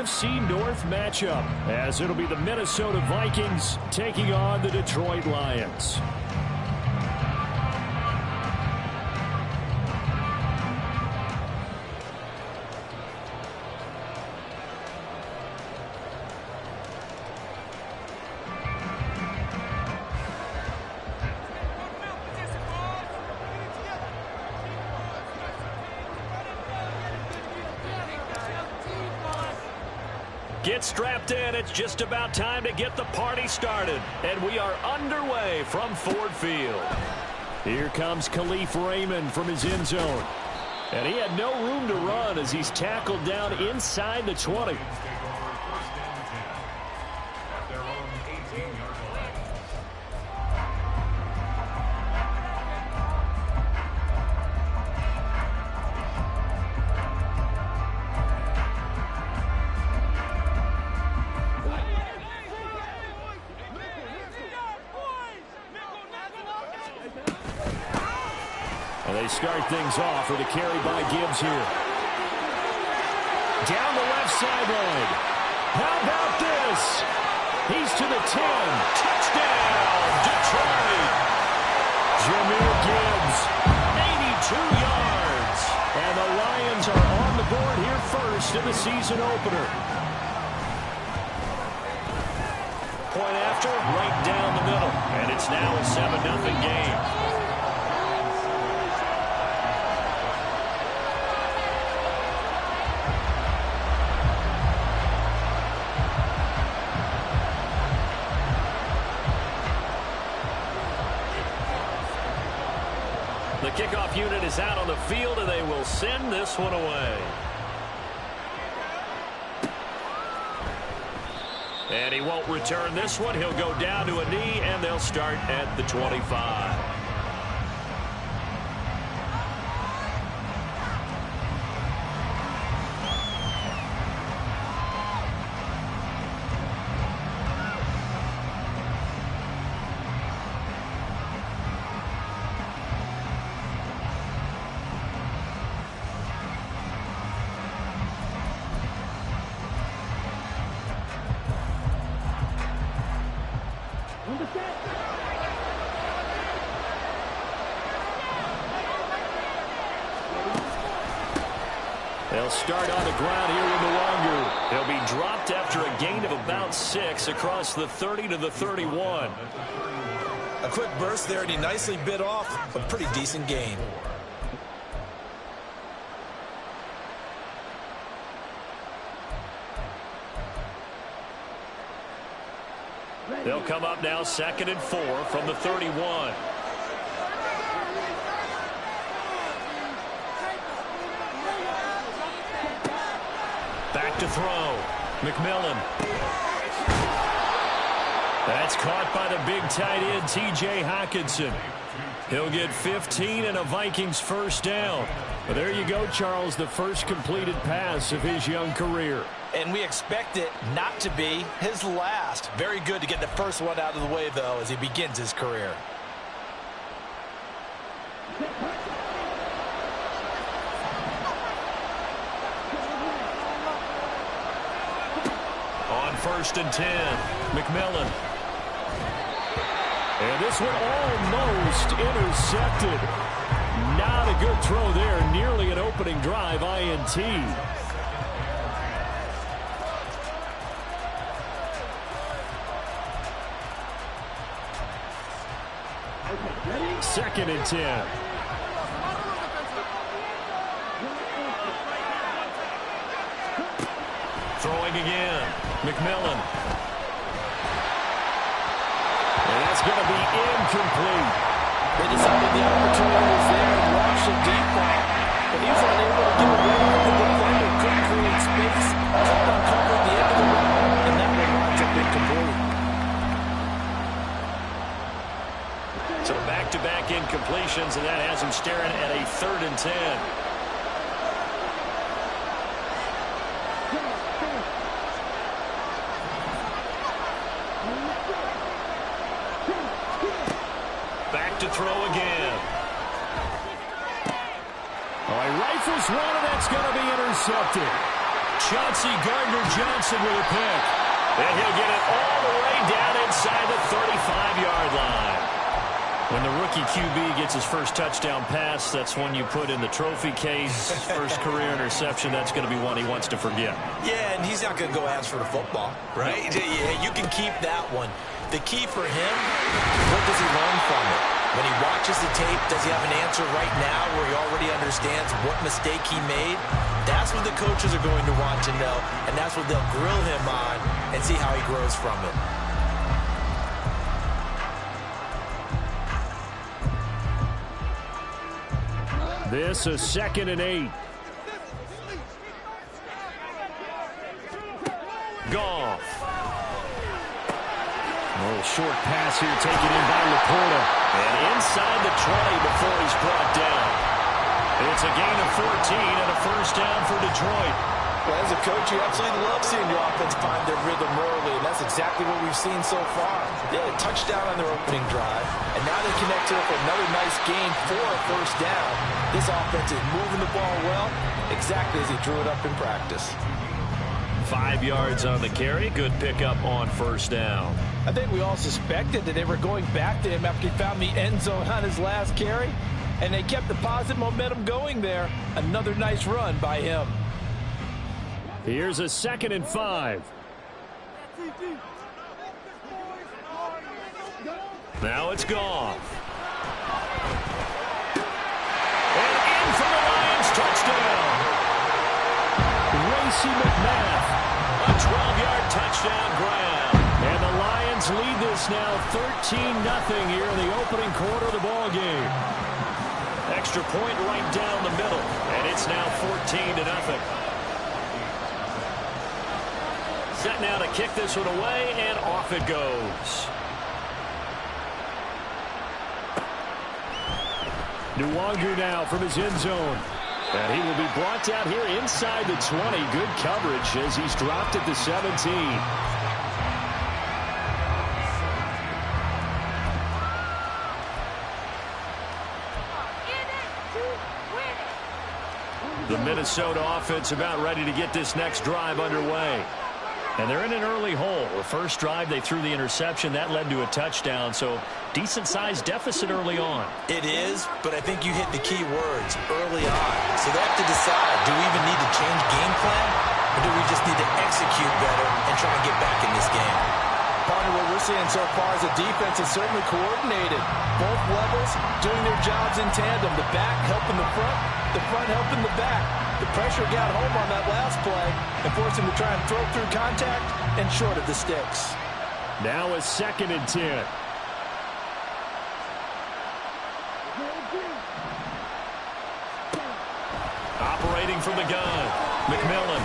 NFC North matchup, as it'll be the Minnesota Vikings taking on the Detroit Lions. Get strapped in. It's just about time to get the party started. And we are underway from Ford Field. Here comes Khalif Raymond from his end zone. And he had no room to run as he's tackled down inside the 20. They start things off with a carry by Gibbs here. Down the left sideline. How about this? He's to the 10. Touchdown, Detroit. Jahmyr Gibbs, 82 yards. And the Lions are on the board here first in the season opener. Point after, right down the middle. And it's now a 7-0 game. The kickoff unit is out on the field, and they will send this one away. And he won't return this one. He'll go down to a knee, and they'll start at the 25. They'll start on the ground here in the longer. They'll be dropped after a gain of about 6 across the 30 to the 31. A quick burst there, and he nicely bit off a pretty decent gain. They'll come up now 2nd and 4 from the 31. Back to throw. McMillan. That's caught by the big tight end, T.J. Hockenson. He'll get 15 and a Vikings first down. But there you go, Charles, the first completed pass of his young career. And we expect it not to be his last. Very good to get the first one out of the way, though, as he begins his career. On 1st and 10, McMillan. And this one almost intercepted. Not a good throw there. Nearly an opening drive, INT. Second and 10. Throwing again. McMillan. And that's going to be incomplete. They decided the opportunity was there and launched a deep ball. But he was unable to get away with the defender. Couldn't create space. Couldn't uncover the end of the route. And that one winds up incomplete. So back-to-back incompletions, and that has him staring at a 3rd and 10. Back to throw again. Oh, he rifles one, and that's going to be intercepted. Chauncey Gardner-Johnson with a pick. And he'll get it all the way down inside the 35-yard line. When the rookie QB gets his first touchdown pass, that's one you put in the trophy case. First career interception, that's going to be one he wants to forget. Yeah, and he's not going to go ask for the football, right? Yeah, you can keep that one. The key for him, what does he learn from it? When he watches the tape, does he have an answer right now where he already understands what mistake he made? That's what the coaches are going to want to know, and that's what they'll grill him on and see how he grows from it. This is 2nd and 8. Goff. A little short pass here taken in by Laporta. And inside the 20 before he's brought down. It's a gain of 14 and a first down for Detroit. Well, as a coach, you absolutely love seeing your offense find their rhythm early, and that's exactly what we've seen so far. They had a touchdown on their opening drive, and now they connected up for another nice gain for a first down. This offense is moving the ball well, exactly as he drew it up in practice. 5 yards on the carry. Good pickup on first down. I think we all suspected that they were going back to him after he found the end zone on his last carry, and they kept the positive momentum going there. Another nice run by him. Here's a 2nd and 5. Now it's Goff. And in for the Lions, touchdown. Racey McMath, a 12-yard touchdown grab. And the Lions lead this now 13-0 here in the opening quarter of the ball game. Extra point right down the middle, and it's now 14-0. Set now to kick this one away, and off it goes. Nwangu now from his end zone. And he will be brought down here inside the 20. Good coverage as he's dropped at the 17. The Minnesota offense about ready to get this next drive underway. And they're in an early hole. The first drive, they threw the interception. That led to a touchdown, so decent-sized deficit early on. It is, but I think you hit the key words, early on. So they have to decide, do we even need to change game plan, or do we just need to execute better and try and get back in this game? Partner, what we're seeing so far is the defense is certainly coordinated. Both levels doing their jobs in tandem. The back helping the front helping the back. The pressure got home on that last play and forced him to try and throw through contact and short of the sticks. Now a 2nd and 10. Operating from the gun, McMillan.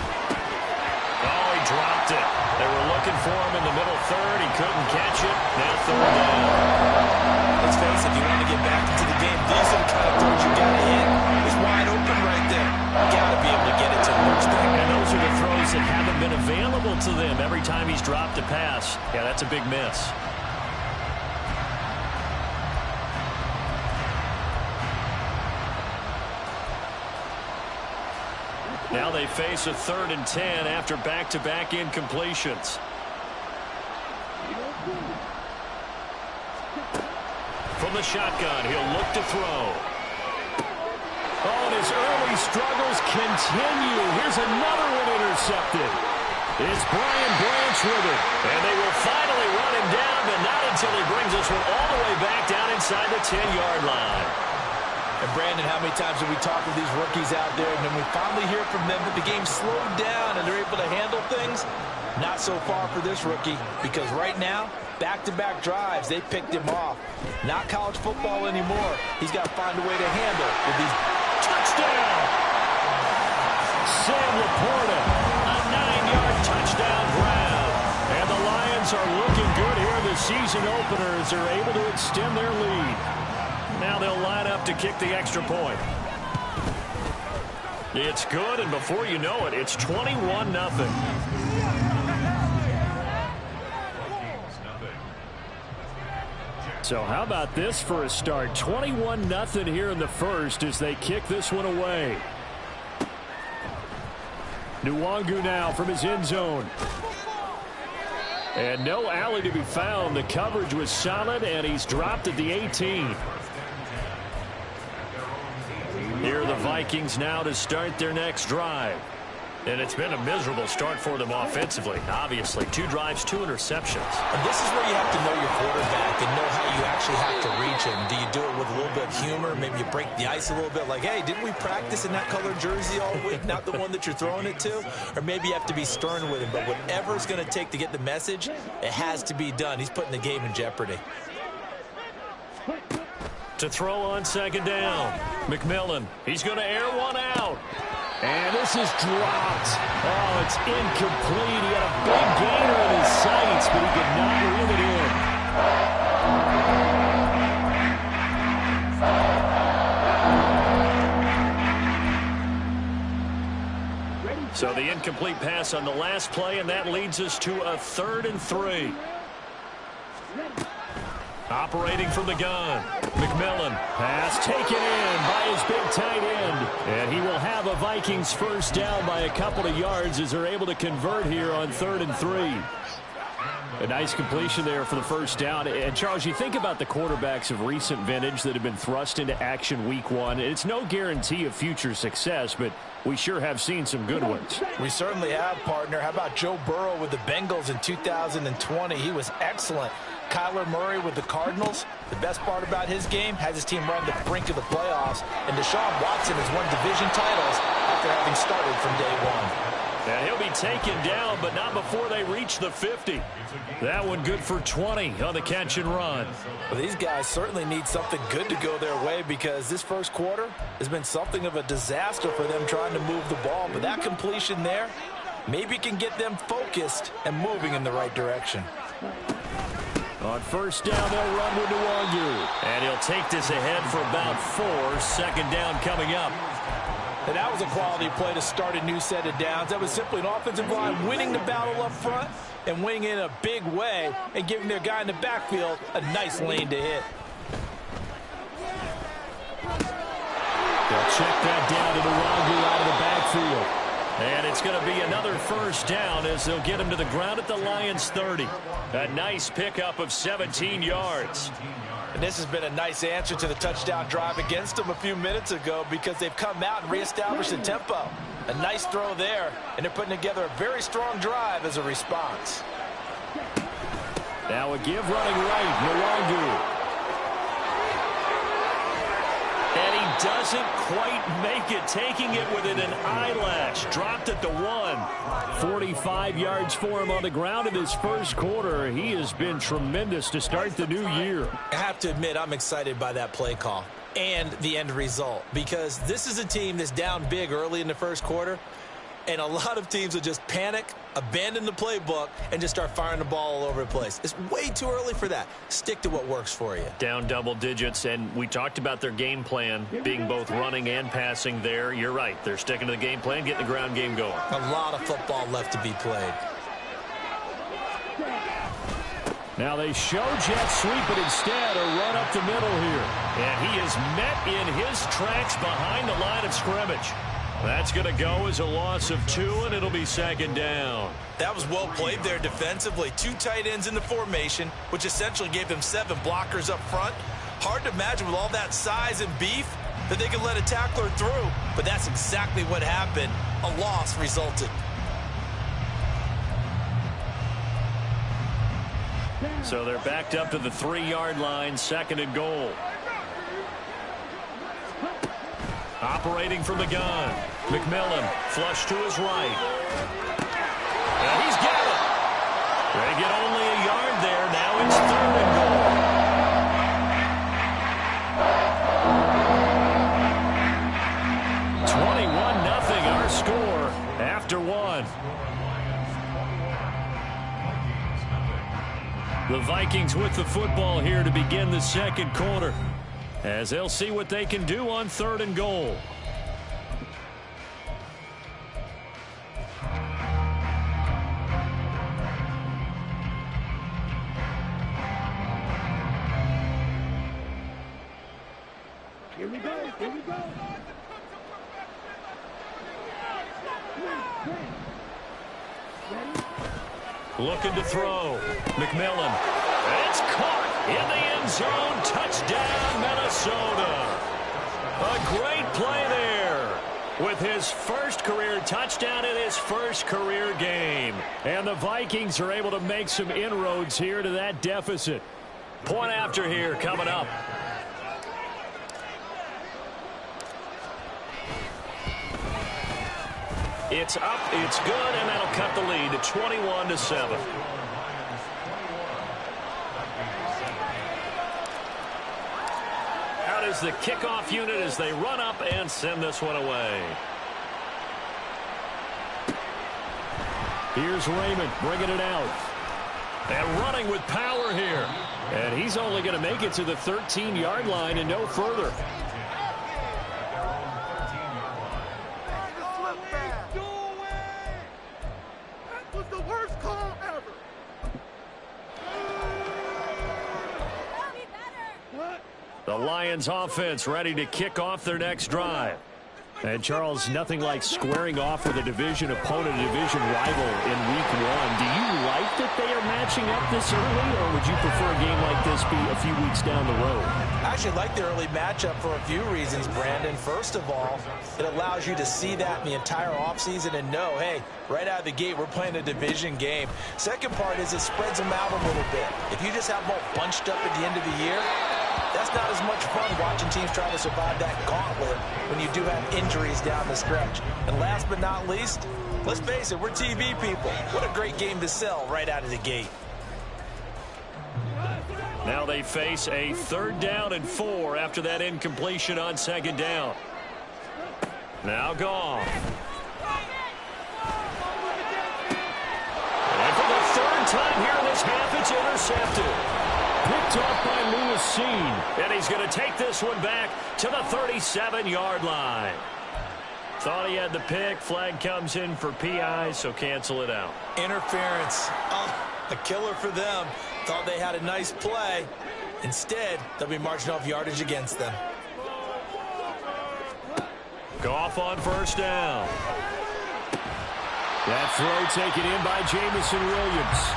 Oh, he dropped it. They were looking for him in the middle third. He couldn't catch it. Now 3rd down. Let's face it, if you want to get back into the game, these are the kind of throws you got to hit. He's wide open right there. Got to be able to get it to him. And those are the throws that haven't been available to them every time he's dropped a pass. Yeah, that's a big miss. Now they face a 3rd and 10 after back-to-back incompletions. From the shotgun, he'll look to throw. Oh, and his early struggles continue. Here's another one intercepted. It's Brian Branch with it. And they will finally run him down, but not until he brings this one all the way back down inside the 10-yard line. And Brandon, how many times have we talked with these rookies out there, and then we finally hear from them that the game slowed down and they're able to handle things? Not so far for this rookie, because right now, back-to-back drives, they picked him off. Not college football anymore. He's got to find a way to handle with these. Touchdown! Sam Laporta, a 9-yard touchdown grab. And the Lions are looking good here in the season opener as they're able to extend their lead. Now they'll line up to kick the extra point. It's good, and before you know it, it's 21-0. So how about this for a start? 21-0 here in the first as they kick this one away. Nwangu now from his end zone. And no alley to be found. The coverage was solid, and he's dropped at the 18. Here are the Vikings now to start their next drive. And it's been a miserable start for them offensively. Obviously, 2 drives, 2 interceptions. And this is where you have to know your quarterback and know how you actually have to reach him. Do you do it with a little bit of humor? Maybe you break the ice a little bit like, hey, didn't we practice in that colored jersey all week, not the one that you're throwing it to? Or maybe you have to be stern with him. But whatever it's going to take to get the message, it has to be done. He's putting the game in jeopardy. To throw on second down. McMillan, he's going to air one out. And this is dropped. Oh, it's incomplete. He had a big gainer in his sights, but he could not reel it in. So the incomplete pass on the last play, and that leads us to a 3rd and 3. Operating from the gun. McMillan. Pass taken in by his big tight end. And he will have a Vikings first down by a couple of yards as they're able to convert here on 3rd and 3. A nice completion there for the first down. And, Charles, you think about the quarterbacks of recent vintage that have been thrust into action week 1. It's no guarantee of future success, but we sure have seen some good ones. We certainly have, partner. How about Joe Burrow with the Bengals in 2020? He was excellent. Kyler Murray with the Cardinals. The best part about his game, has his team run the brink of the playoffs. And Deshaun Watson has won division titles after having started from day 1. And he'll be taken down, but not before they reach the 50. That one good for 20 on the catch and run. Well, these guys certainly need something good to go their way because this first quarter has been something of a disaster for them trying to move the ball. But that completion there maybe can get them focused and moving in the right direction. On first down, they'll run with Nwangu. And he'll take this ahead for about 4. Second down coming up. And that was a quality play to start a new set of downs. That was simply an offensive line winning the battle up front and winning in a big way and giving their guy in the backfield a nice lane to hit. They'll check that down to Nwangu out of the backfield. And it's going to be another first down as they'll get him to the ground at the Lions' 30. A nice pickup of 17 yards. And this has been a nice answer to the touchdown drive against them a few minutes ago because they've come out and reestablished the tempo. A nice throw there, and they're putting together a very strong drive as a response. Now a give running right, Nwangu. And he doesn't quite make it, taking it within an eyelash. Dropped at the 1. 45 yards for him on the ground in his first quarter. He has been tremendous to start the new year. I have to admit, I'm excited by that play call and the end result because this is a team that's down big early in the first quarter, and a lot of teams will just panic, abandon the playbook, and just start firing the ball all over the place. It's way too early for that. Stick to what works for you. Down double digits, and we talked about their game plan being both running and passing there. You're right. They're sticking to the game plan, getting the ground game going. A lot of football left to be played. Now they show jet sweep, but instead a run up the middle here. And he is met in his tracks behind the line of scrimmage. That's going to go as a loss of 2, and it'll be second down. That was well played there defensively. 2 tight ends in the formation, which essentially gave them 7 blockers up front. Hard to imagine with all that size and beef that they could let a tackler through, but that's exactly what happened. A loss resulted. So they're backed up to the 3-yard line, second and goal. Operating from the gun. McMillan, flush to his right. And he's got it. They get only a yard there. Now it's 3rd and goal. 21-0 our score after 1. The Vikings with the football here to begin the second quarter, as they'll see what they can do on 3rd and goal. Here we go. Looking to throw. McMillan. It's caught in the end zone. Touchdown, Minnesota. A great play there with his first career touchdown in his first career game. And the Vikings are able to make some inroads here to that deficit. Point after here coming up. It's up, it's good, and that'll cut the lead to 21-7. Out is the kickoff unit as they run up and send this one away. Here's Raymond bringing it out. And running with power here. And he's only going to make it to the 13-yard line and no further. The Lions offense ready to kick off their next drive. And, Charles, nothing like squaring off with a division opponent, a division rival in Week 1. Do you like that they are matching up this early, or would you prefer a game like this be a few weeks down the road? I actually like the early matchup for a few reasons, Brandon. First of all, it allows you to see that in the entire offseason and know, hey, right out of the gate, we're playing a division game. Second part is it spreads them out a little bit. If you just have them all bunched up at the end of the year, that's not as much fun watching teams try to survive that gauntlet when you do have injuries down the stretch. And last but not least, let's face it, we're TV people. What a great game to sell right out of the gate. Now they face a 3rd down and 4 after that incompletion on 2nd down. Now Goff. And for the 3rd time here in this half, it's intercepted. Picked off by Lewis. And he's going to take this one back to the 37-yard line. Thought he had the pick. Flag comes in for PI, so cancel it out. Interference. Oh, a killer for them. Thought they had a nice play. Instead, they'll be marching off yardage against them. Goff on 1st down. That throw taken in by Jamison Williams.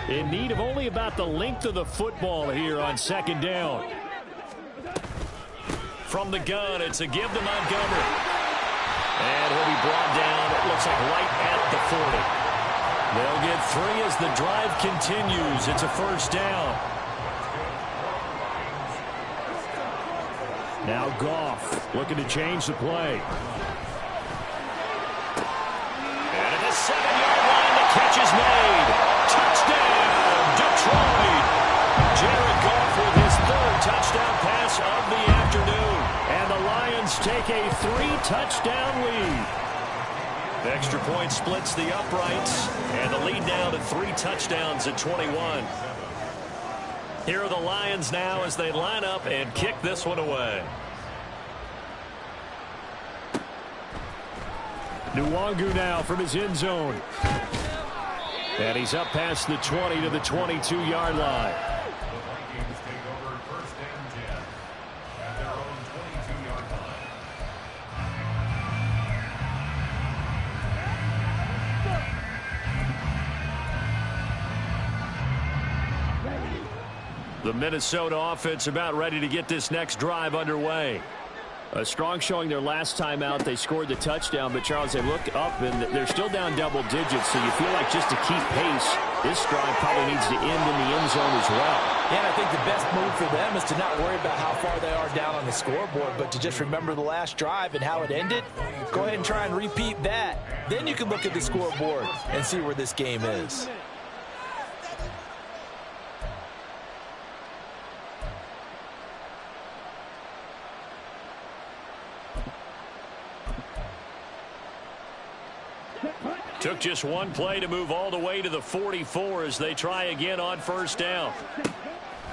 In need of only about the length of the football here on 2nd down. From the gun, it's a give to Montgomery. And he'll be brought down, it looks like right at the 40. They'll get 3 as the drive continues. It's a 1st down. Now Goff looking to change the play. And at the 7-yard line, the catch is made. Touchdown, Detroit. Jared Goff with his 3rd touchdown pass of the afternoon. And the Lions take a 3-touchdown lead. The extra point splits the uprights. And the lead now to 3 touchdowns at 21. Here are the Lions now as they line up and kick this one away. Nwangu now from his end zone. And he's up past the 20 to the 22-yard line. The Minnesota offense about ready to get this next drive underway. A strong showing their last time out. They scored the touchdown, but Charles, they look up and they're still down double digits, so you feel like just to keep pace, this drive probably needs to end in the end zone as well. Yeah, and I think the best move for them is to not worry about how far they are down on the scoreboard, but to just remember the last drive and how it ended. Go ahead and try and repeat that. Then you can look at the scoreboard and see where this game is. Took just one play to move all the way to the 44 as they try again on 1st down.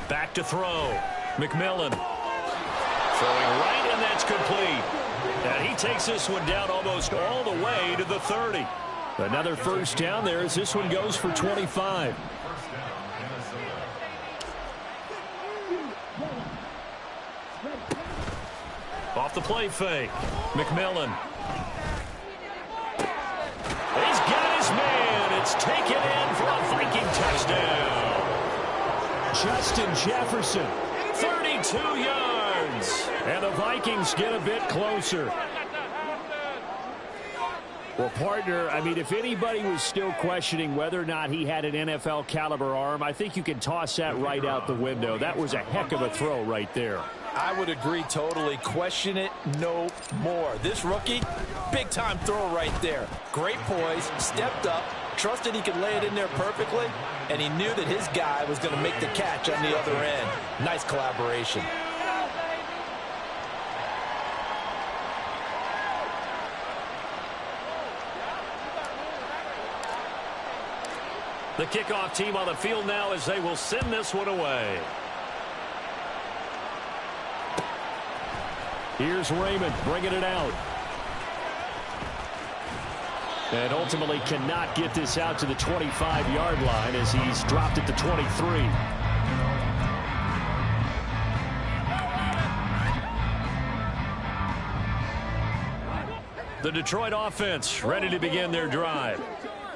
Back to throw. McMillan throwing right, and that's complete. And he takes this one down almost all the way to the 30. Another 1st down there as this one goes for 25. Off the play fake. McMillan. He's got his man. It's taken in for a Viking touchdown. Justin Jefferson, 32 yards. And the Vikings get a bit closer. Well, partner, I mean, if anybody was still questioning whether or not he had an NFL caliber arm, I think you can toss that right out the window. That was a heck of a throw right there. I would agree totally. Question it no more. This rookie, big-time throw right there. Great poise, stepped up, trusted he could lay it in there perfectly, and he knew that his guy was going to make the catch on the other end. Nice collaboration. The kickoff team on the field now as they will send this one away. Here's Raymond bringing it out. And ultimately cannot get this out to the 25-yard line as he's dropped it to 23. The Detroit offense ready to begin their drive.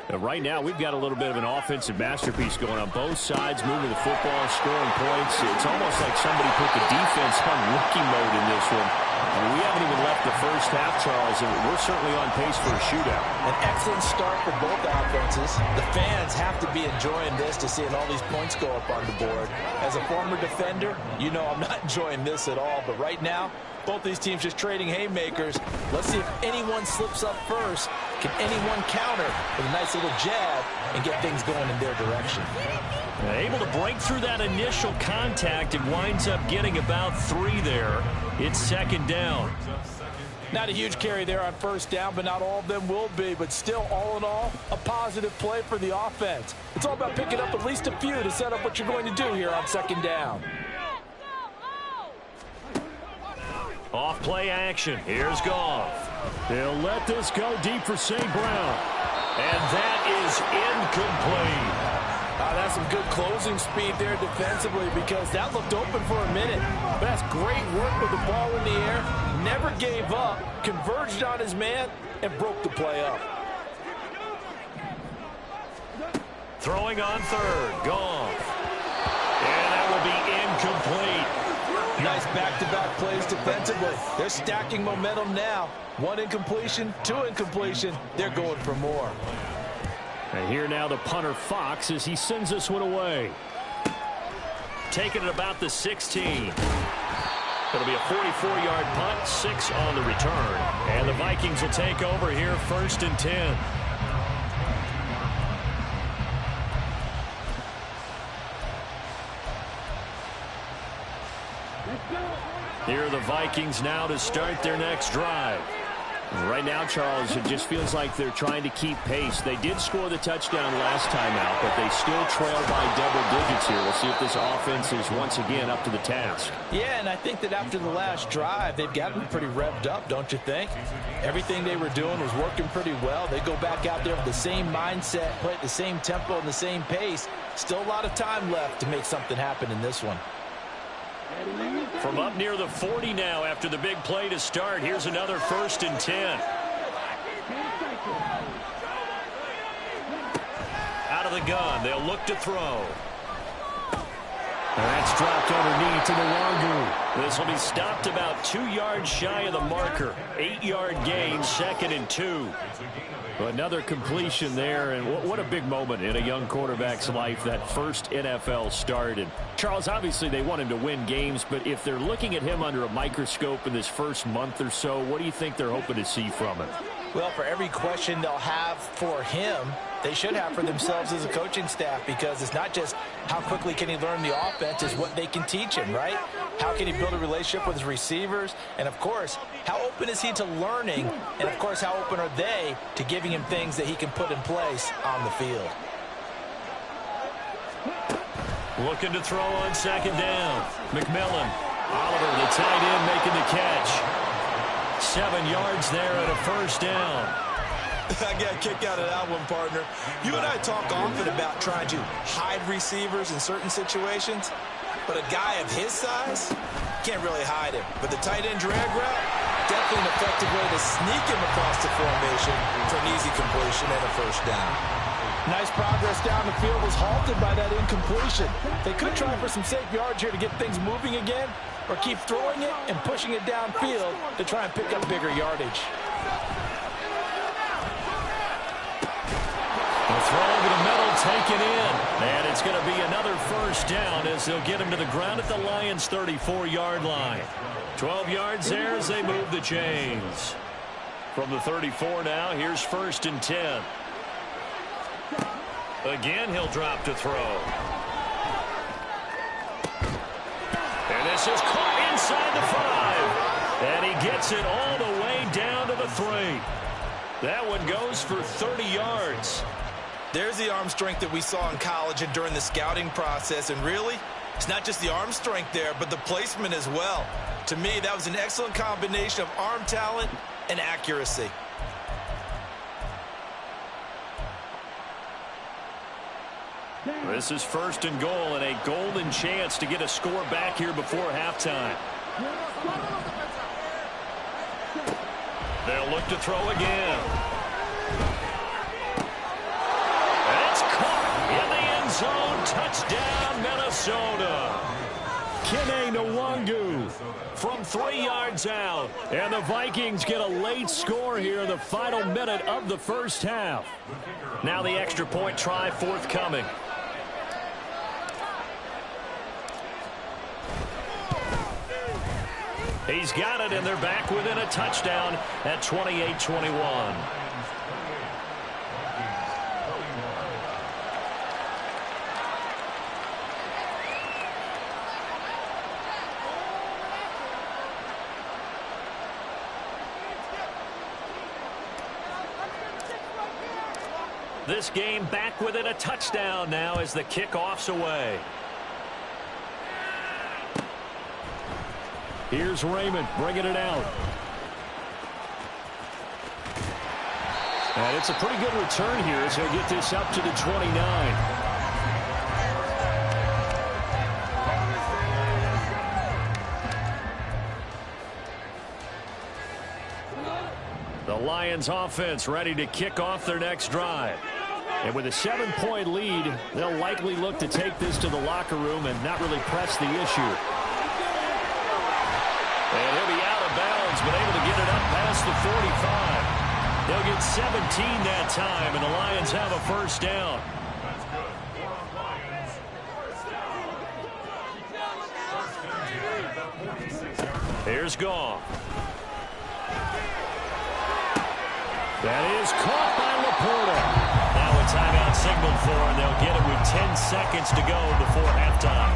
Right now, we've got a little bit of an offensive masterpiece going on both sides, moving the football, scoring points. It's almost like somebody put the defense on rookie mode in this one. I mean, we haven't even left the first half, Charles, and we're certainly on pace for a shootout. An excellent start for both offenses. The fans have to be enjoying this to seeing all these points go up on the board. As a former defender, you know I'm not enjoying this at all, but right now, both these teams just trading haymakers. Let's see if anyone slips up first. Can anyone counter with a nice little jab and get things going in their direction? Able to break through that initial contact and winds up getting about 3 there. It's second down. Not a huge carry there on first down, but not all of them will be. But still, all in all, a positive play for the offense. It's all about picking up at least a few to set up what you're going to do here on second down. Off play action. Here's Goff. They'll let this go deep for St. Brown. And that is incomplete. That's some good closing speed there defensively because that looked open for a minute. But that's great work with the ball in the air. Never gave up. Converged on his man and broke the play up. Throwing on third. Goff. And that will be incomplete. Nice back-to-back plays defensively. They're stacking momentum now. 1 incompletion, 2 incompletion. They're going for more. And here now the punter Fox as he sends this one away. Taking it about the 16. It'll be a 44-yard punt, 6 on the return. And the Vikings will take over here first and 10. Here are the Vikings now to start their next drive. Right now, Charles, it just feels like they're trying to keep pace. They did score the touchdown last time out, but they still trail by double digits here. We'll see if this offense is once again up to the task. Yeah, and I think that after the last drive, they've got to be pretty revved up, don't you think? Everything they were doing was working pretty well. They go back out there with the same mindset, play at the same tempo and the same pace. Still a lot of time left to make something happen in this one. From up near the 40 now after the big play to start. Here's another first and 10. Out of the gun. They'll look to throw. And that's dropped underneath to the Longu. This will be stopped about 2 yards shy of the marker. 8-yard gain, 2nd and 2. Another completion there, and what a big moment in a young quarterback's life, that first NFL start. And Charles, obviously they want him to win games, but if they're looking at him under a microscope in this first month or so, what do you think they're hoping to see from him? Well, for every question they'll have for him, they should have for themselves as a coaching staff, because it's not just how quickly can he learn the offense, it's what they can teach him, right? How can he build a relationship with his receivers? And, of course, how open is he to learning? And, of course, how open are they to giving him things that he can put in place on the field? Looking to throw on second down. McMillan. Oliver, the tight end, making the catch. 7 yards there at a first down. I got a kick out of that one, partner. You and I talk often about trying to hide receivers in certain situations. but a guy of his size can't really hide him. But the tight end drag route, definitely an effective way to sneak him across the formation for an easy completion and a first down. Nice progress down the field was halted by that incompletion. They could try for some safe yards here to get things moving again, or keep throwing it and pushing it downfield to try and pick up bigger yardage. The throw over the middle, taken in. And it's going to be another first down as they'll get him to the ground at the Lions' 34-yard line. 12 yards there as they move the chains. From the 34 now, here's 1st and 10. Again, he'll drop to throw. And this is caught inside the 5. And he gets it all the way down to the 3. That one goes for 30 yards. There's the arm strength that we saw in college and during the scouting process. And really, it's not just the arm strength there, but the placement as well. To me, that was an excellent combination of arm talent and accuracy. This is 1st and goal and a golden chance to get a score back here before halftime. They'll look to throw again. And it's caught in the end zone. Touchdown, Minnesota. Kene Nwangu from 3 yards out. And the Vikings get a late score here in the final minute of the first half. Now the extra point try forthcoming. He's got it, and they're back within a touchdown at 28-21. This game back within a touchdown now as the kickoff's away. Here's Raymond bringing it out. And it's a pretty good return here as he'll get this up to the 29. The Lions offense ready to kick off their next drive. And with a 7-point lead, they'll likely look to take this to the locker room and not really press the issue. And he'll be out of bounds, but able to get it up past the 45. They'll get 17 that time, and the Lions have a first down. Here's Goff. That is caught by Laporta. Now a timeout signaled for, and they'll get it with 10 seconds to go before halftime.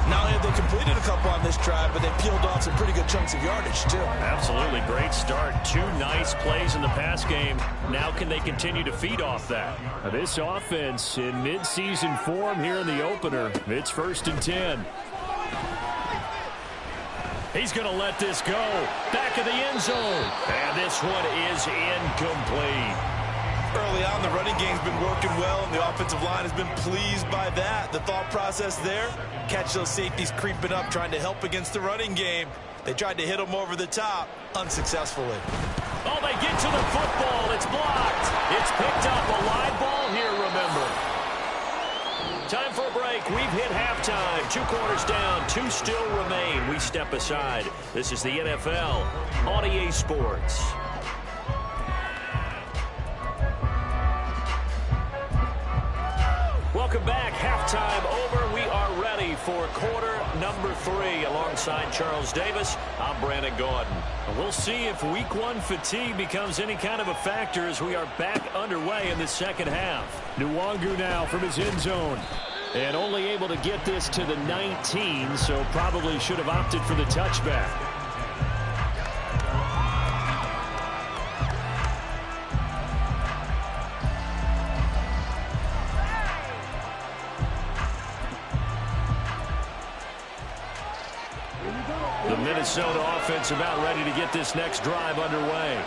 Not only have they completed a couple on this drive, but they peeled off some pretty good chunks of yardage, too. Absolutely. Great start. 2 nice plays in the pass game. Now can they continue to feed off that? This offense in midseason form here in the opener. It's 1st and 10. He's going to let this go. Back of the end zone. And this one is incomplete. Early on, the running game's been working well, and the offensive line has been pleased by that. The thought process there, catch those safeties creeping up, trying to help against the running game. They tried to hit them over the top, unsuccessfully. Oh, they get to the football. It's blocked. It's picked up. A live ball here, remember. Time for a break. We've hit halftime. 2 quarters down. 2 still remain. We step aside. This is the NFL on EA Sports. Welcome back. Halftime over. We are ready for quarter number 3. Alongside Charles Davis, I'm Brandon Gordon. And we'll see if week 1 fatigue becomes any kind of a factor as we are back underway in the second half. Nwangu now from his end zone. And only able to get this to the 19, so probably should have opted for the touchback. The Minnesota offense about ready to get this next drive underway.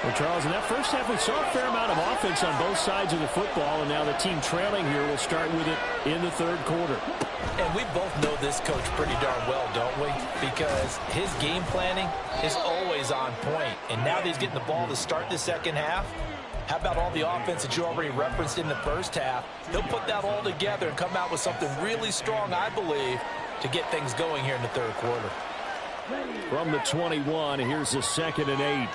Well, Charles, in that first half, we saw a fair amount of offense on both sides of the football, and now the team trailing here will start with it in the third quarter. And we both know this coach pretty darn well, don't we? Because his game planning is always on point. And now that he's getting the ball to start the second half, how about all the offense that you already referenced in the first half? He'll put that all together and come out with something really strong, I believe, to get things going here in the third quarter. From the 21, here's the 2nd and 8.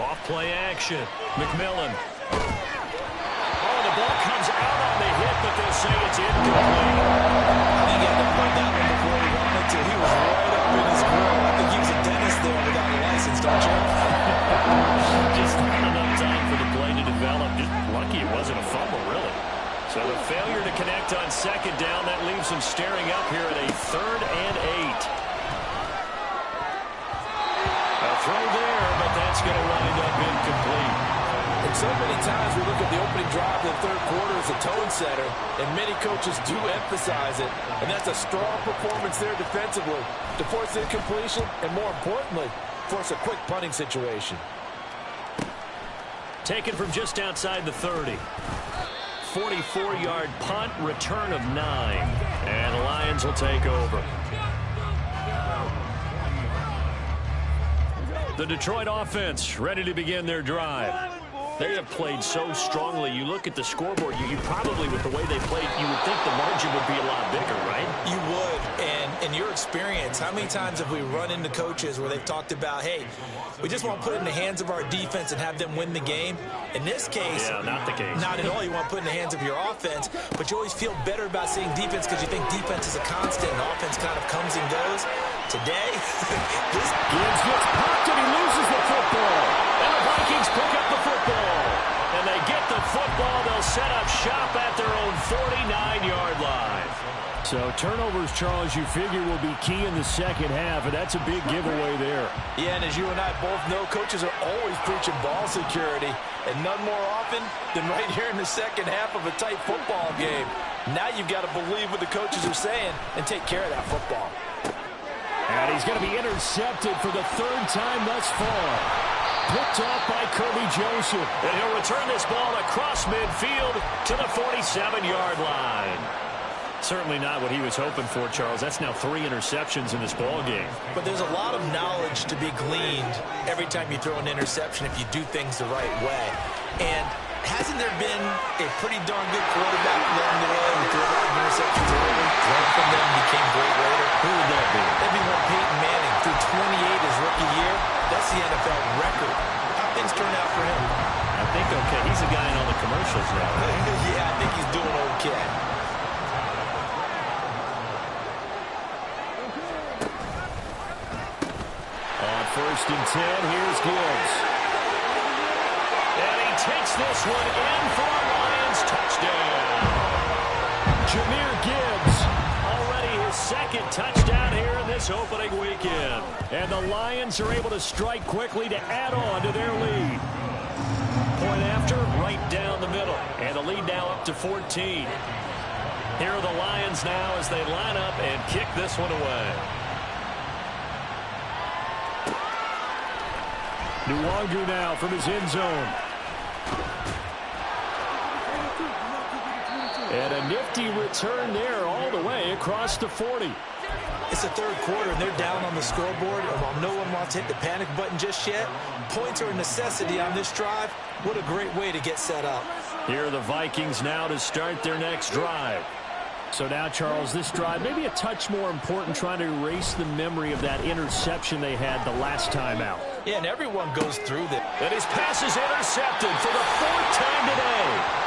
Off play action. McMillan. Oh, the ball comes out on the hit, but they'll say it's incomplete. I think he had to play that one before he wanted to. He was right up in his grill. I think he was a dentist there without a license, don't you? Just not enough time for the play to develop. Just lucky it wasn't a fumble, really. So the failure to connect on second down, that leaves him staring up here at a 3rd and 8. A throw there, but that's going to wind up incomplete. And so many times we look at the opening drive of the third quarter as a tone setter, and many coaches do emphasize it. And that's a strong performance there defensively to force incompletion and, more importantly, force a quick punting situation. Taken from just outside the 30. 44-yard punt, return of 9. And the Lions will take over. The Detroit offense ready to begin their drive. They have played so strongly. You look at the scoreboard, you probably, with the way they played, you would think the margin would be a lot bigger, right? You would. And in your experience, how many times have we run into coaches where they've talked about, hey, we just want to put it in the hands of our defense and have them win the game? In this case, yeah, not the case. Not at all. You want to put it in the hands of your offense, but you always feel better about seeing defense because you think defense is a constant and offense kind of comes and goes. Today, this Gibbs gets popped and he loses the football. And the Vikings pick up the football. And they get the football. They'll set up shop at their own 49-yard line. So turnovers, Charles, you figure will be key in the second half, and that's a big giveaway there. Yeah, and as you and I both know, coaches are always preaching ball security, and none more often than right here in the second half of a tight football game. Now you've got to believe what the coaches are saying and take care of that football. And he's going to be intercepted for the 3rd time thus far. Picked off by Kirby Joseph. And he'll return this ball across midfield to the 47-yard line. Certainly not what he was hoping for, Charles. That's now 3 interceptions in this ball game. But there's a lot of knowledge to be gleaned every time you throw an interception if you do things the right way. And hasn't there been a pretty darn good quarterback along the way who threw a lot of interceptions early, learned from them, became great later? Who would that be? That'd be one Peyton Manning threw 28 his rookie year. That's the NFL record. How things turn out for him? I think okay. He's a guy in all the commercials now. Yeah, I think he's doing okay. On 1st and 10, here's Gibbs. And he takes this one in for a Lions touchdown. Jahmyr Gibbs, already his 2nd touchdown here in this opening weekend. And the Lions are able to strike quickly to add on to their lead. Point after, right down the middle. And the lead now up to 14. Here are the Lions now as they line up and kick this one away. Nwogu now from his end zone. And a nifty return there all the way across the 40. It's the third quarter, and they're down on the scoreboard. And while no one wants to hit the panic button just yet, points are a necessity on this drive. What a great way to get set up. Here are the Vikings now to start their next drive. So now, Charles, this drive may be a touch more important, trying to erase the memory of that interception they had the last time out. Yeah, and everyone goes through that. And his pass is intercepted for the 4th time today.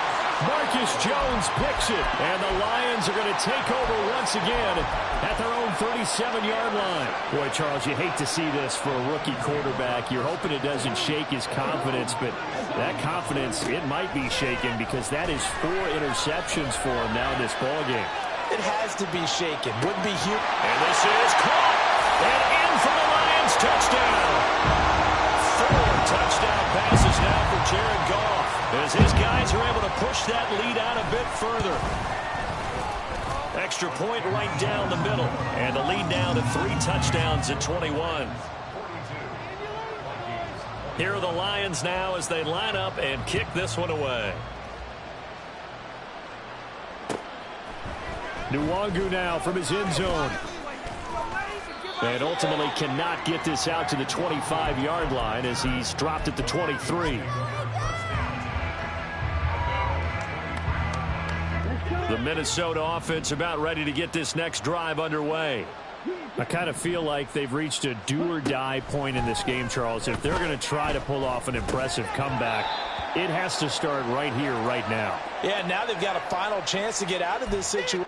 Marcus Jones picks it, and the Lions are going to take over once again at their own 37-yard line. Boy, Charles, you hate to see this for a rookie quarterback. You're hoping it doesn't shake his confidence, but that confidence, it might be shaken because that is 4 interceptions for him now in this ballgame. It has to be shaken. Wouldn't be huge. And this is caught, and in for the Lions touchdown. 4 touchdown passes now for Jared Goff, as his guys are able to push that lead out a bit further. Extra extra point right down the middle. And the lead now to 3 touchdowns at 21. Here are the Lions now as they line up and kick this one away. Nwangu now from his end zone. And ultimately cannot get this out to the 25-yard line as he's dropped at the 23. The Minnesota offense about ready to get this next drive underway. I kind of feel like they've reached a do-or-die point in this game, Charles. If they're going to try to pull off an impressive comeback, it has to start right here, right now. Yeah, now they've got a final chance to get out of this situation.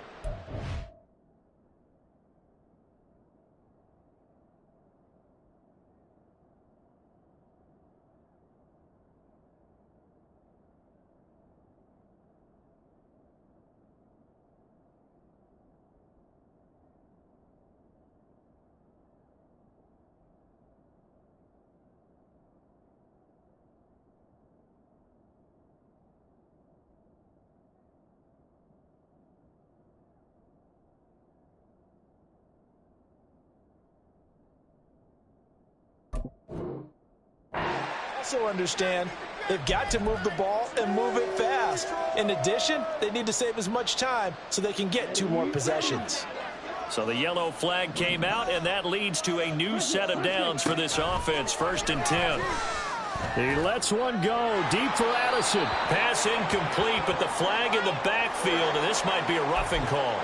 Also understand they've got to move the ball and move it fast. In addition, they need to save as much time so they can get 2 more possessions. So the yellow flag came out, and that leads to a new set of downs for this offense. 1st and 10. He lets one go deep for Addison. Pass incomplete, but the flag in the backfield, and this might be a roughing call.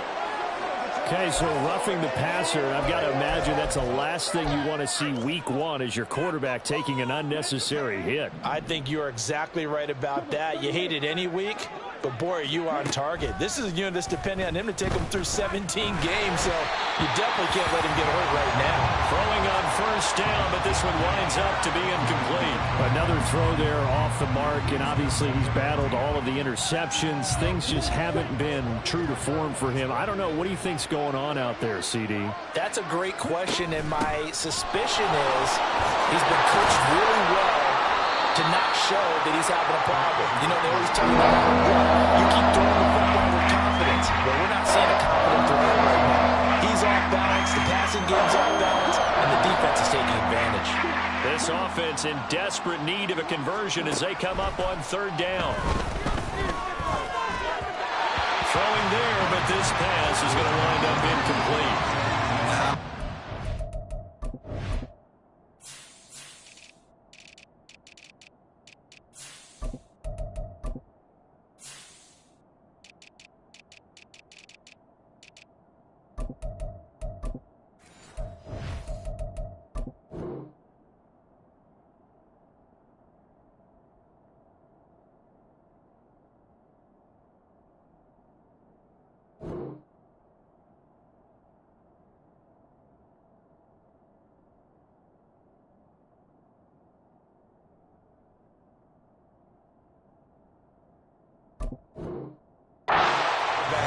Okay, so roughing the passer, I've got to imagine that's the last thing you want to see week 1 as your quarterback taking an unnecessary hit. I think you're exactly right about that. You hate it any week, but boy, are you on target. This is a unit that's depending on him to take him through 17 games, so you definitely can't let him get hurt right now. Throwing on 1st down, but this one winds up to be incomplete. Another throw there off the mark, and obviously he's battled all of the interceptions. Things just haven't been true to form for him. I don't know. What do you think's going on out there, CD? That's a great question, and my suspicion is he's been coached really well to not show that he's having a problem. You know, they always tell you, you keep throwing the football with confidence. Well, we're not seeing a confident thrower right now. He's off balance, the passing game's off balance, and the defense is taking advantage. This offense in desperate need of a conversion as they come up on 3rd down. Throwing there, but this pass is going to wind up incomplete.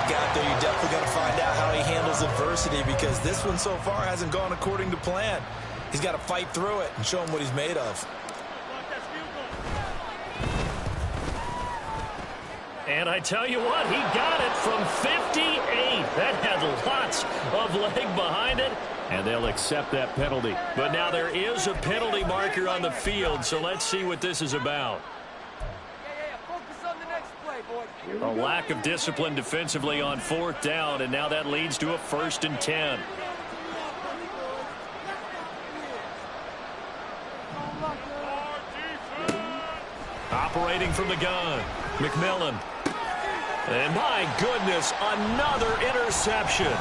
Out there, you definitely got to find out how he handles adversity, because this one so far hasn't gone according to plan. He's got to fight through it and show him what he's made of. And I tell you what, he got it from 58. That had lots of leg behind it. And they'll accept that penalty. But now there is a penalty marker on the field, so let's see what this is about. A lack of discipline defensively on 4th down, and now that leads to a 1st and 10. Operating from the gun, McMillan. And my goodness, another interception.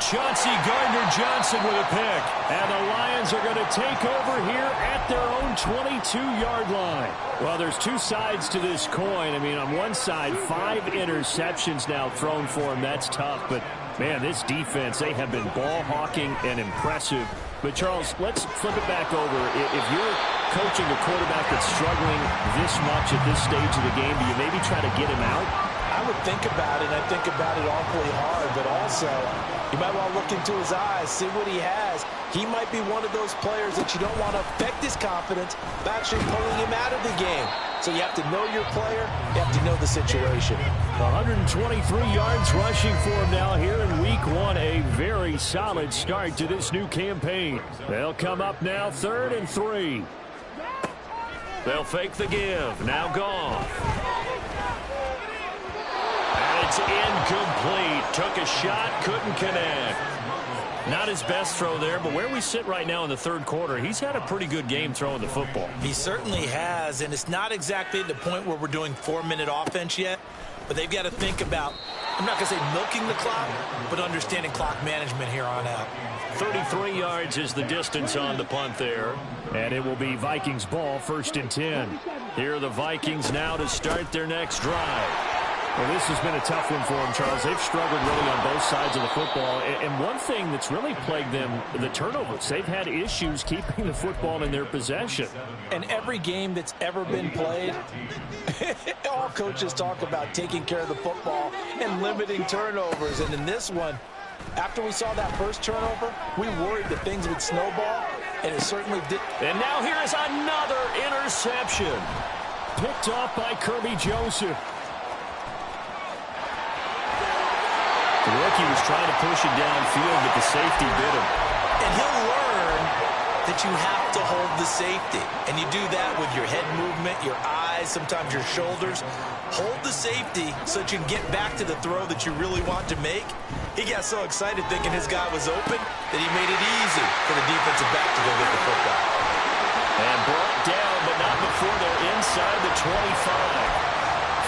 Chauncey Gardner-Johnson with a pick. And the Lions are going to take over here at their own 22-yard line. Well, there's 2 sides to this coin. I mean, on one side, 5 interceptions now thrown for him. That's tough. But, man, this defense, they have been ball hawking and impressive. But, Charles, let's flip it back over. If you're coaching a quarterback that's struggling this much at this stage of the game, do you maybe try to get him out? I would think about it, and I think about it awfully hard, but also you might want to look into his eyes, see what he has. He might be one of those players that you don't want to affect his confidence by actually pulling him out of the game. So you have to know your player. You have to know the situation. 123 yards rushing for him now here in week 1. A very solid start to this new campaign. They'll come up now 3rd and 3. They'll fake the give. Now Goff. And it's incomplete. Took a shot, couldn't connect. Not his best throw there, but where we sit right now in the 3rd quarter, he's had a pretty good game throwing the football. He certainly has, and it's not exactly at the point where we're doing 4-minute offense yet, but they've got to think about, I'm not going to say milking the clock, but understanding clock management here on out. 33 yards is the distance on the punt there, and it will be Vikings ball, 1st and 10. Here are the Vikings now to start their next drive. Well, this has been a tough one for them, Charles. They've struggled really on both sides of the football. And one thing that's really plagued them, the turnovers. They've had issues keeping the football in their possession. And every game that's ever been played, all coaches talk about taking care of the football and limiting turnovers. And in this one, after we saw that first turnover, we worried that things would snowball, and it certainly did. And now here is another interception. Picked off by Kirby Joseph. The rookie was trying to push it downfield, but the safety bit him. And he'll learn that you have to hold the safety. And you do that with your head movement, your eyes, sometimes your shoulders. Hold the safety so that you can get back to the throw that you really want to make. He got so excited thinking his guy was open that he made it easy for the defensive back to go get the football. And brought down, but not before they're inside the 25.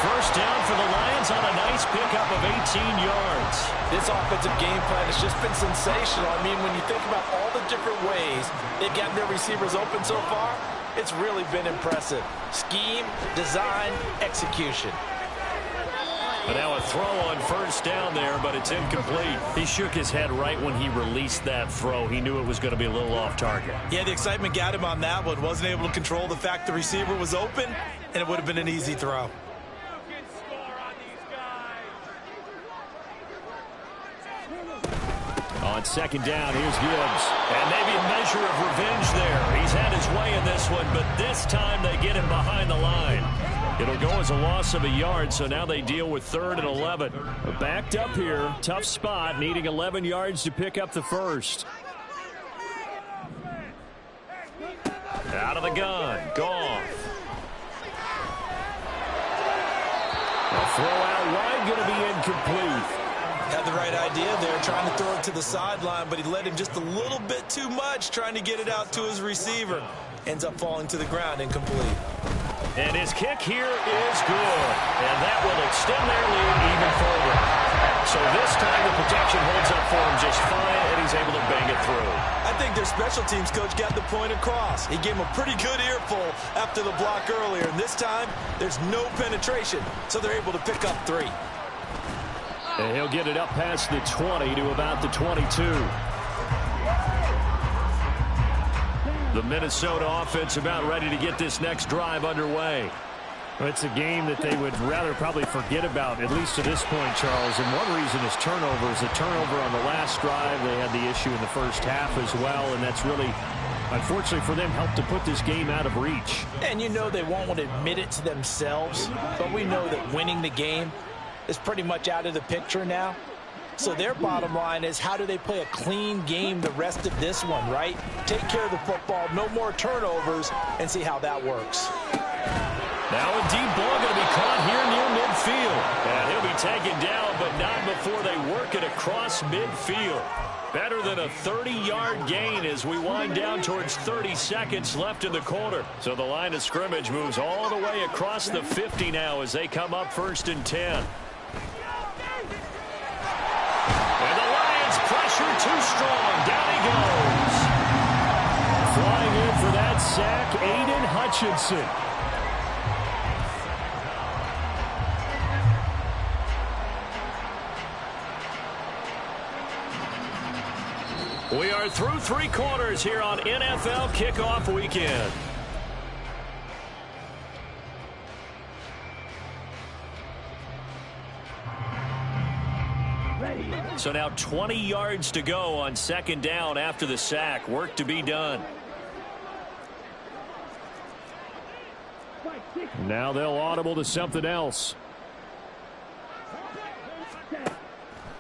First down for the Lions on a nice pickup of 18 yards. This offensive game plan has just been sensational. I mean, when you think about all the different ways they've gotten their receivers open so far, it's really been impressive. Scheme, design, execution. But now a throw on first down there, but it's incomplete. He shook his head right when he released that throw. He knew it was going to be a little off target. Yeah, the excitement got him on that one. Wasn't able to control the fact the receiver was open, and it would have been an easy throw. On 2nd down, here's Gibbs. And maybe a measure of revenge there. He's had his way in this one, but this time they get him behind the line. It'll go as a loss of a yard, so now they deal with 3rd and 11. Backed up here, tough spot, needing 11 yards to pick up the first. Out of the gun, Goff. A throw out wide, going to be incomplete. Had the right idea there, trying to throw it to the sideline, but he let him just a little bit too much, trying to get it out to his receiver. Ends up falling to the ground, incomplete. And his kick here is good. And that will extend their lead even further. So this time the protection holds up for him just fine, and he's able to bang it through. I think their special teams coach got the point across. He gave him a pretty good earful after the block earlier. And this time, there's no penetration, so they're able to pick up 3. And he'll get it up past the 20 to about the 22. The Minnesota offense about ready to get this next drive underway. It's a game that they would rather probably forget about, at least to this point, Charles. And one reason is turnovers. A turnover on the last drive. They had the issue in the first half as well, and that's really, unfortunately for them, helped to put this game out of reach. And you know they won't want to admit it to themselves, but we know that winning the game is pretty much out of the picture now. So their bottom line is, how do they play a clean game the rest of this one, right? Take care of the football, no more turnovers, and see how that works. Now a deep ball going to be caught here near midfield. And he'll be taken down, but not before they work it across midfield. Better than a 30-yard gain as we wind down towards 30 seconds left in the quarter. So the line of scrimmage moves all the way across the 50 now as they come up 1st and 10. And the Lions pressure too strong. Down he goes. Flying in for that sack, Aiden Hutchinson. We are through 3 quarters here on NFL Kickoff Weekend. So now 20 yards to go on second down after the sack. Work to be done. Now they'll audible to something else.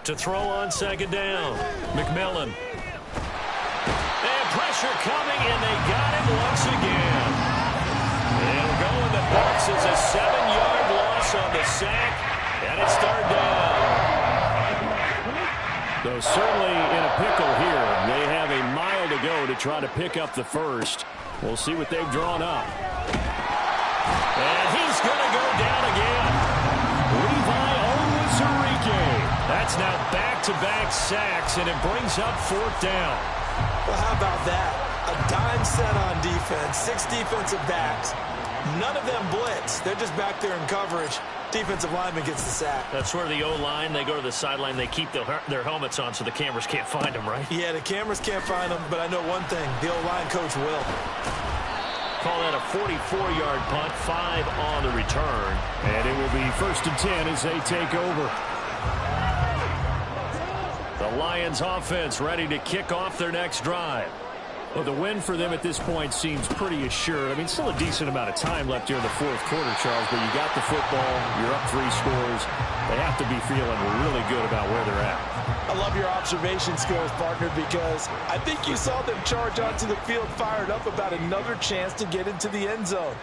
To throw on second down. McMillan. And pressure coming, and they got him once again. It'll go in the books as a 7-yard loss on the sack, and it's third down. Though certainly in a pickle here. They have a mile to go to try to pick up the first. We'll see what they've drawn up. And he's going to go down again. Levi Onwuzurike. That's now back-to-back sacks, and it brings up fourth down. Well, how about that? A dime set on defense, 6 defensive backs. None of them blitz. They're just back there in coverage. Defensive lineman gets the sack. That's where the O-line, they go to the sideline, they keep their helmets on so the cameras can't find them, right? Yeah, the cameras can't find them, but I know one thing. The O-line coach will. Call that a 44-yard punt, 5 on the return. And it will be 1st and 10 as they take over. The Lions offense ready to kick off their next drive. Well, the win for them at this point seems pretty assured. I mean, still a decent amount of time left here in the fourth quarter, Charles, but you got the football, you're up 3 scores. They have to be feeling really good about where they're at. I love your observation skills, partner, because I think you saw them charge onto the field fired up about another chance to get into the end zone.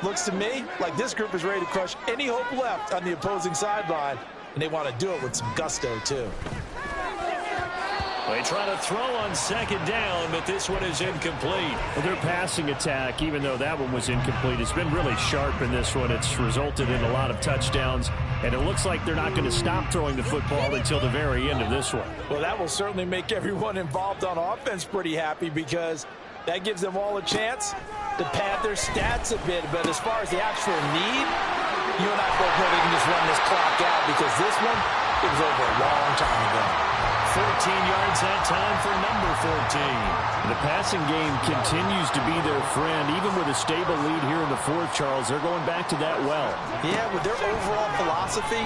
Looks to me like this group is ready to crush any hope left on the opposing sideline, and they want to do it with some gusto, too. They try to throw on second down, but this one is incomplete. Well, their passing attack, even though that one was incomplete, has been really sharp in this one. It's resulted in a lot of touchdowns, and it looks like they're not going to stop throwing the football until the very end of this one. Well, that will certainly make everyone involved on offense pretty happy, because that gives them all a chance to pad their stats a bit. But as far as the actual need, you and I both know they can just run this clock out, because this one, it was over a long time ago. 14 yards that time for number 14. The passing game continues to be their friend. Even with a stable lead here in the fourth, Charles, they're going back to that well. Yeah, with their overall philosophy,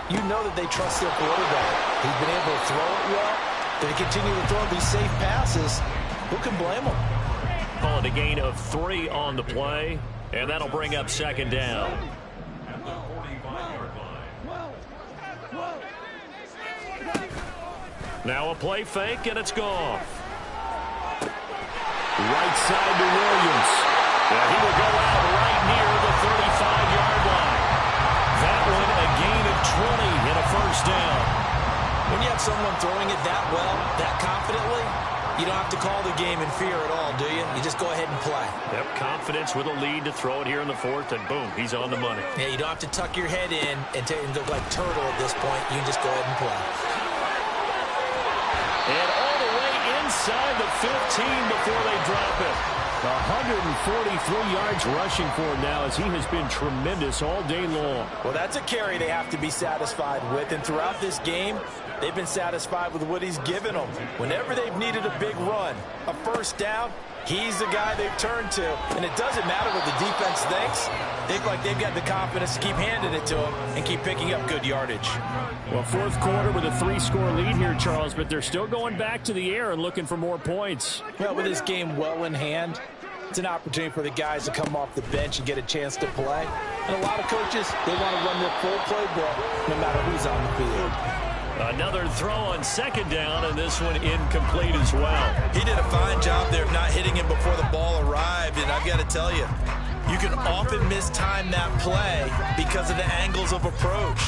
you know that they trust their quarterback. He's been able to throw it well. They continue to throw these safe passes. Who can blame them? Call it a gain of 3 on the play, and that'll bring up second down. Now a play fake, and it's gone. Right side to Williams. And he will go out right near the 35-yard line. That one a gain of 20 and a first down. When you have someone throwing it that well, that confidently, you don't have to call the game in fear at all, do you? You just go ahead and play. Yep, confidence with a lead to throw it here in the fourth, and boom, he's on the money. Yeah, you don't have to tuck your head in and look like turtle at this point. You can just go ahead and play. And all the way inside the 15 before they drop it. 143 yards rushing for him now, as he has been tremendous all day long. Well, that's a carry they have to be satisfied with. And throughout this game, they've been satisfied with what he's given them. Whenever they've needed a big run, a first down, he's the guy they've turned to. And it doesn't matter what the defense thinks. They feel like they've got the confidence to keep handing it to him and keep picking up good yardage. Well, fourth quarter with a 3-score lead here, Charles, but they're still going back to the air and looking for more points. Well, with this game well in hand, it's an opportunity for the guys to come off the bench and get a chance to play. And a lot of coaches, they want to run their full playbook no matter who's on the field. Another throw on second down, and this one incomplete as well. He did a fine job there of not hitting him before the ball arrived, and I've got to tell you, you can often mistime that play because of the angles of approach.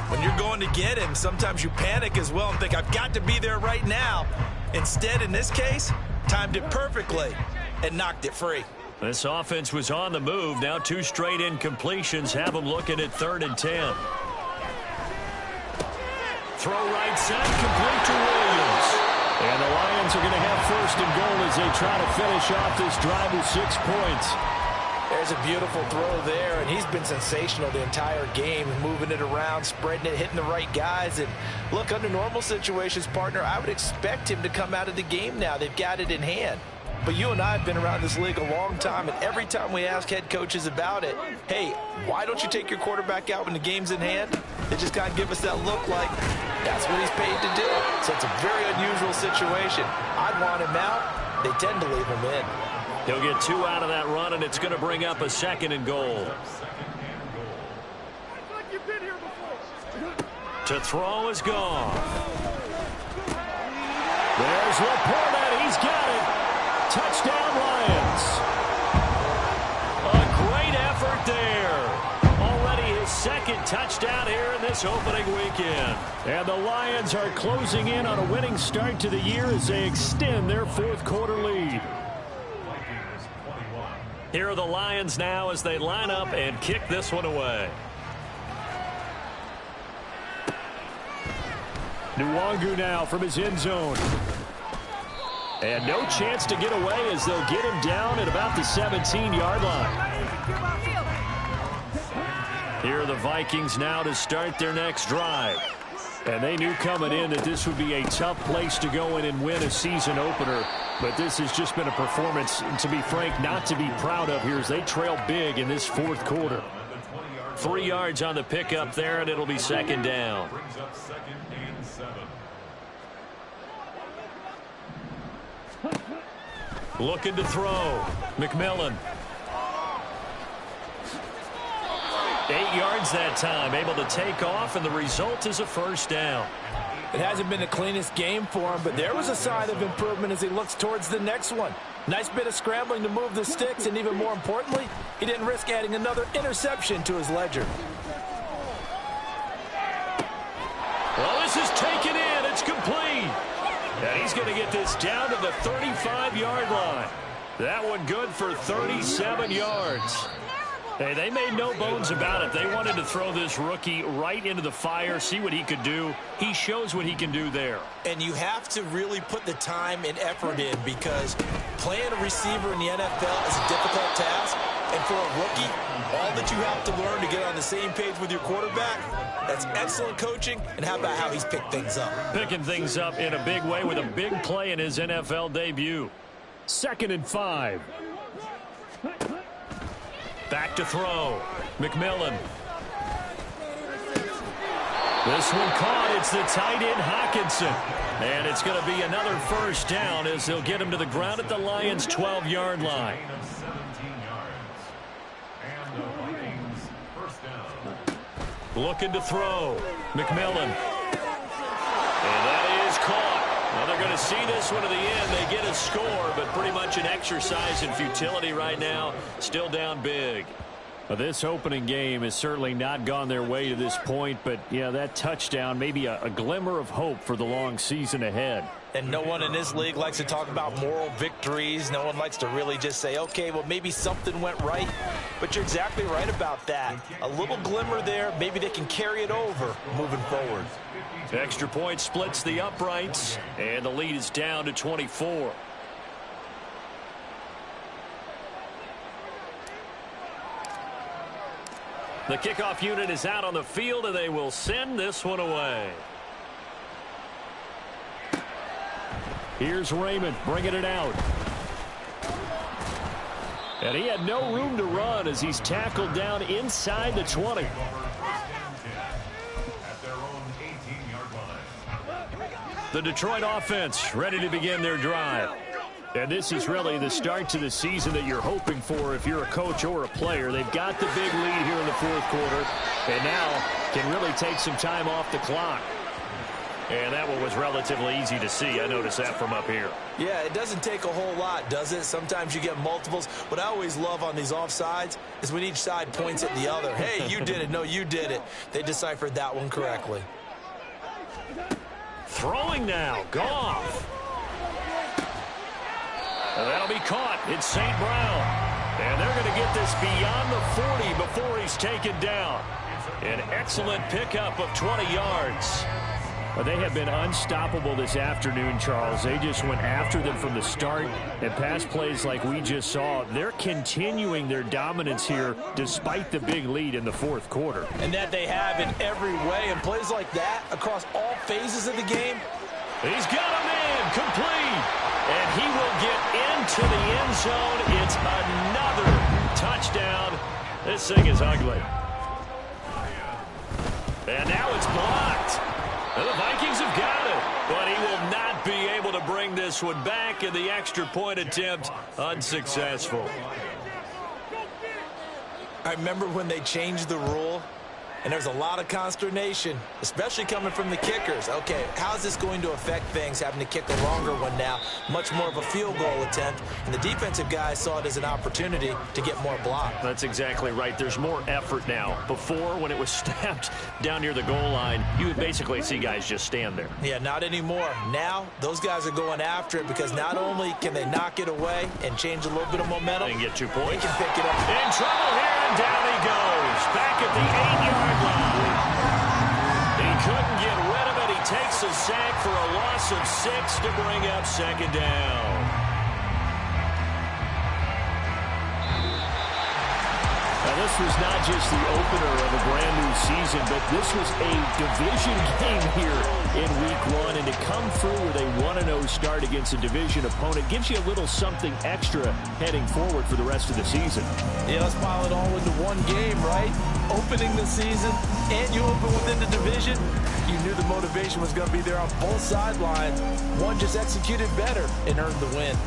When you're going to get him, sometimes you panic as well and think, I've got to be there right now. Instead, in this case, timed it perfectly and knocked it free. This offense was on the move. Now 2 straight incompletions have them looking at 3rd and 10. Throw right side, complete to Williams. And the Lions are going to have 1st and goal as they try to finish off this drive with 6 points. There's a beautiful throw there, and he's been sensational the entire game, moving it around, spreading it, hitting the right guys. And look, under normal situations, partner, I would expect him to come out of the game now. They've got it in hand. But you and I have been around this league a long time, and every time we ask head coaches about it, hey, why don't you take your quarterback out when the game's in hand? They just kind of give us that look like, That's what he's paid to do. So it's a very unusual situation. I'd want him out. They tend to leave him in. He'll get 2 out of that run, and it's going to bring up a 2nd and goal. To throw is gone. There's Laporta. He's got it. Touchdown, Lions. A great effort there. Already his 2nd touchdown here in this opening weekend. And the Lions are closing in on a winning start to the year as they extend their 4th quarter lead. Here are the Lions now as they line up and kick this one away. Nwangu now from his end zone. And no chance to get away as they'll get him down at about the 17-yard line. Here are the Vikings now to start their next drive. And they knew coming in that this would be a tough place to go in and win a season opener. But this has just been a performance, to be frank, not to be proud of here as they trail big in this 4th quarter. 3 yards on the pickup there, and it'll be 2nd down. Looking to throw. McMillan. 8 yards that time, able to take off, and the result is a 1st down. It hasn't been the cleanest game for him, but there was a sign of improvement as he looks towards the next one. Nice bit of scrambling to move the sticks, and even more importantly, he didn't risk adding another interception to his ledger. Well, this is taken in. It's complete. And he's going to get this down to the 35-yard line. That one good for 37 yards. Hey, they made no bones about it. They wanted to throw this rookie right into the fire, see what he could do. He shows what he can do there. And you have to really put the time and effort in because playing a receiver in the NFL is a difficult task. And for a rookie, all that you have to learn to get on the same page with your quarterback, that's excellent coaching. And how about how he's picked things up? Picking things up in a big way with a big play in his NFL debut. 2nd and 5. Back to throw. McMillan. This one caught. It's the tight end Hawkinson. And it's going to be another 1st down as they'll get him to the ground at the Lions' 12-yard line. Looking to throw. McMillan. And that is caught. Well, they're going to see this one to the end. They get a score, but pretty much an exercise in futility right now. Still down big. Well, this opening game has certainly not gone their way to this point, but, yeah, that touchdown, maybe a glimmer of hope for the long season ahead. And no one in this league likes to talk about moral victories. No one likes to really just say, okay, well, maybe something went right. But you're exactly right about that. A little glimmer there. Maybe they can carry it over moving forward. Extra point splits the uprights, and the lead is down to 24. The kickoff unit is out on the field, and they will send this one away. Here's Raymond bringing it out. And he had no room to run as he's tackled down inside the 20. The Detroit offense ready to begin their drive. And this is really the start to the season that you're hoping for if you're a coach or a player. They've got the big lead here in the 4th quarter and now can really take some time off the clock. And that one was relatively easy to see. I noticed that from up here. Yeah, it doesn't take a whole lot, does it? Sometimes you get multiples. What I always love on these offsides is when each side points at the other. Hey, you did it. No, you did it. They deciphered that one correctly. Throwing now, Goff. And that'll be caught. It's St. Brown. And they're going to get this beyond the 40 before he's taken down. An excellent pickup of 20 yards. Well, they have been unstoppable this afternoon, Charles. They just went after them from the start. And pass plays like we just saw, they're continuing their dominance here despite the big lead in the 4th quarter. And that they have in every way. And plays like that across all phases of the game. He's got a man complete. And he will get into the end zone. It's another touchdown. This thing is ugly. And now it's blocked. And the Vikings this one back, and the extra point attempt unsuccessful. I remember when they changed the rule, and there was a lot of consternation, especially coming from the kickers. Okay, how's this going to affect things, having to kick a longer one now, much more of a field goal attempt, and the defensive guys saw it as an opportunity to get more block. That's exactly right. There's more effort now. Before, when it was snapped down near the goal line, you would basically see guys just stand there. Yeah, not anymore. Now, those guys are going after it because not only can they knock it away and change a little bit of momentum, They can get 2 points. they can pick it up. In trouble here, and down he goes. Back at the 8-yard line. He couldn't get rid of it. He takes a sack for a loss of 6 to bring up second down. Now, this was not just the opener of a brand-new season, but this was a division game here in Week 1. And to come through with a 1-0 start against a division opponent gives you a little something extra heading forward for the rest of the season. Yeah, let's pile it all into one game, right? Opening the season, and you open within the division. You knew the motivation was going to be there on both sidelines. One just executed better and earned the win.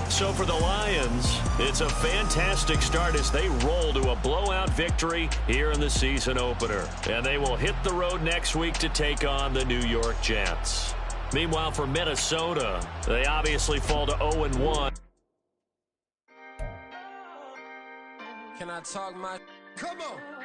So for the Lions, it's a fantastic start as they roll to a blowout victory here in the season opener. And they will hit the road next week to take on the New York Jets. Meanwhile, for Minnesota, they obviously fall to 0-1. Can I talk my... Come on.